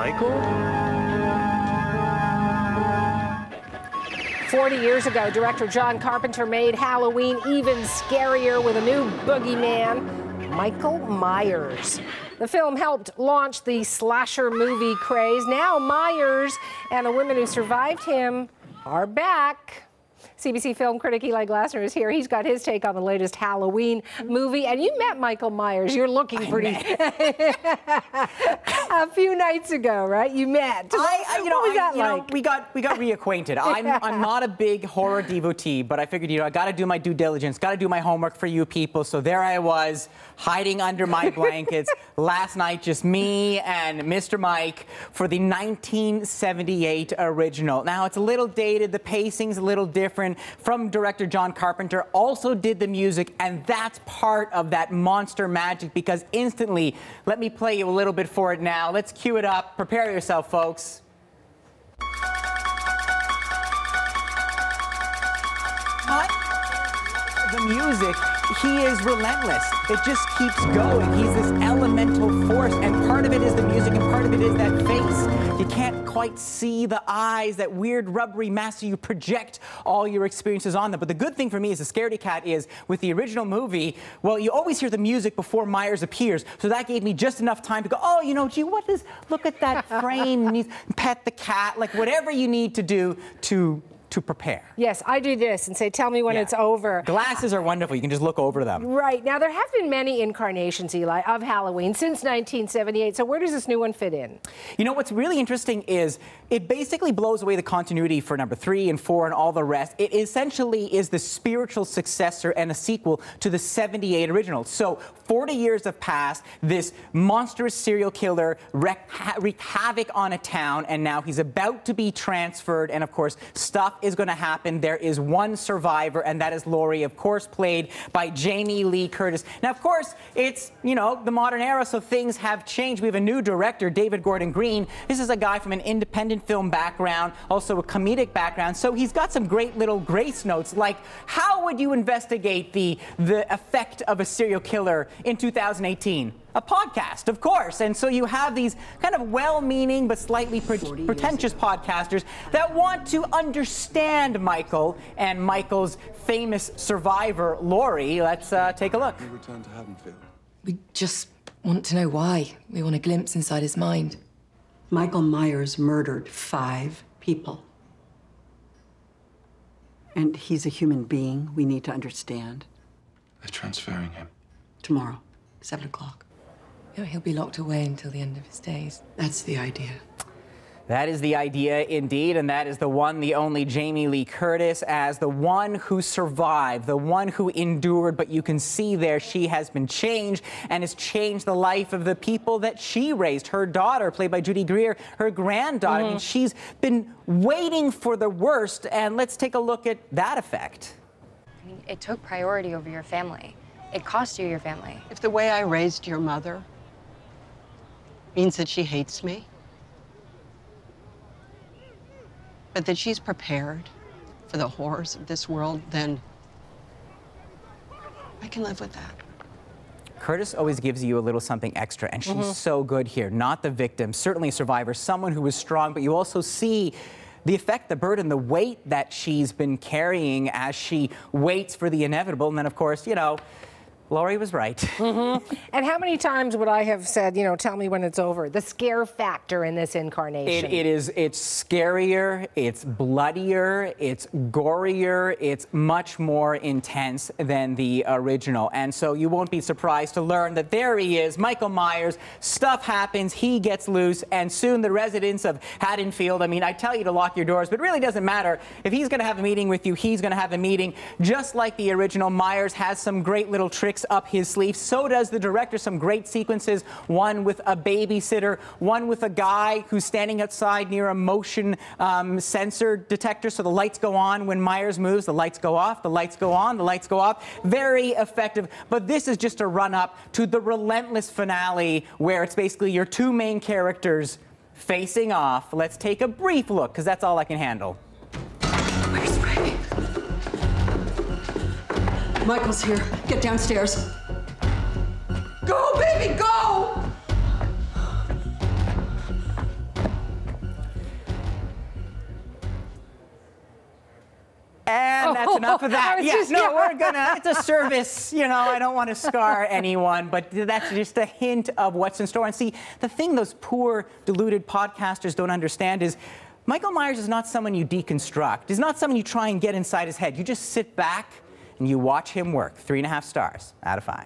Michael? 40 years ago, director John Carpenter made Halloween even scarier with a new boogeyman, Michael Myers. The film helped launch the slasher movie craze. Now Myers and the women who survived him are back. CBC film critic Eli Glasser is here. He's got his take on the latest Halloween movie. And you met Michael Myers. You're looking pretty. A few nights ago, right? You met. What was that like? We got reacquainted. I'm not a big horror devotee, but I figured, I got to do my due diligence, got to do my homework for you people. So there I was, hiding under my blankets last night, just me and Mr. Mike for the 1978 original. Now it's a little dated, the pacing's a little different. From director John Carpenter, also did the music, and that's part of that monster magic, because instantly, let me play you a little bit for it now. Let's cue it up. Prepare yourself, folks. The music, he is relentless. It just keeps going. He's this elemental force, and part of it is the music, and part of it is that face. You can't quite see the eyes, that weird rubbery mask, so you project all your experiences on them. But the good thing for me as a scaredy cat is, with the original movie, well, you always hear the music before Myers appears, so that gave me just enough time to go, oh, gee, what is, look at that frame, pet the cat, like whatever you need to do to prepare. Yes, I do this and say, tell me when it's over. Glasses are wonderful. You can just look over them. Right. Now, there have been many incarnations, Eli, of Halloween since 1978. So where does this new one fit in? What's really interesting is it basically blows away the continuity for number 3 and 4 and all the rest. It essentially is the spiritual successor and a sequel to the 78 original. So 40 years have passed. This monstrous serial killer wreaked havoc on a town, and now he's about to be transferred. And of course, stuff is going to happen. There is one survivor, and that is Laurie, of course, played by Jamie Lee Curtis. Now, of course, it's, the modern era, so things have changed. We have a new director, David Gordon Green. This is a guy from an independent film background, also a comedic background, so he's got some great little grace notes, like how would you investigate the effect of a serial killer in 2018? A podcast, of course. And so you have these kind of well-meaning but slightly pretentious podcasters that want to understand Michael and Michael's famous survivor, Laurie. Let's take a look. We return to Haddonfield. We just want to know why. We want a glimpse inside his mind. Michael Myers murdered 5 people. And he's a human being we need to understand. They're transferring him. Tomorrow, 7 o'clock. He'll be locked away until the end of his days. That's the idea. That is the idea, indeed, and that is the one, the only Jamie Lee Curtis as the one who survived, the one who endured, but you can see there she has been changed and has changed the life of the people that she raised. Her daughter, played by Judy Greer, her granddaughter. I mean, she's been waiting for the worst, and let's take a look at that effect. I mean, it took priority over your family. It cost you your family. If the way I raised your mother means that she hates me, but that she's prepared for the horrors of this world, then I can live with that. Curtis always gives you a little something extra, and she's so good here. Not the victim, certainly a survivor, someone who was strong, but you also see the effect, the burden, the weight that she's been carrying as she waits for the inevitable. And then, of course, Laurie was right. And how many times would I have said, tell me when it's over? The scare factor in this incarnation. It's scarier, it's bloodier, it's gorier, it's much more intense than the original. And so you won't be surprised to learn that there he is, Michael Myers. Stuff happens, he gets loose, and soon the residents of Haddonfield, I mean, I tell you to lock your doors, but it really doesn't matter. If he's going to have a meeting with you, he's going to have a meeting. Just like the original, Myers has some great little tricks up his sleeve. So does the director. Some great sequences, one with a babysitter, one with a guy who's standing outside near a motion sensor detector, so the lights go on when Myers moves, the lights go off, the lights go on, the lights go off. Very effective. But this is just a run-up to the relentless finale, where it's basically your 2 main characters facing off. Let's take a brief look, because that's all I can handle. Where's Ray? Michael's here. Get downstairs. Go, baby, go! And that's enough of that. We're gonna, it's a service, you know, I don't want to scar anyone, but that's just a hint of what's in store. And see, the thing those poor, deluded podcasters don't understand is Michael Myers is not someone you deconstruct. He's not someone you try and get inside his head. You just sit back and you watch him work. 3.5 stars out of 5.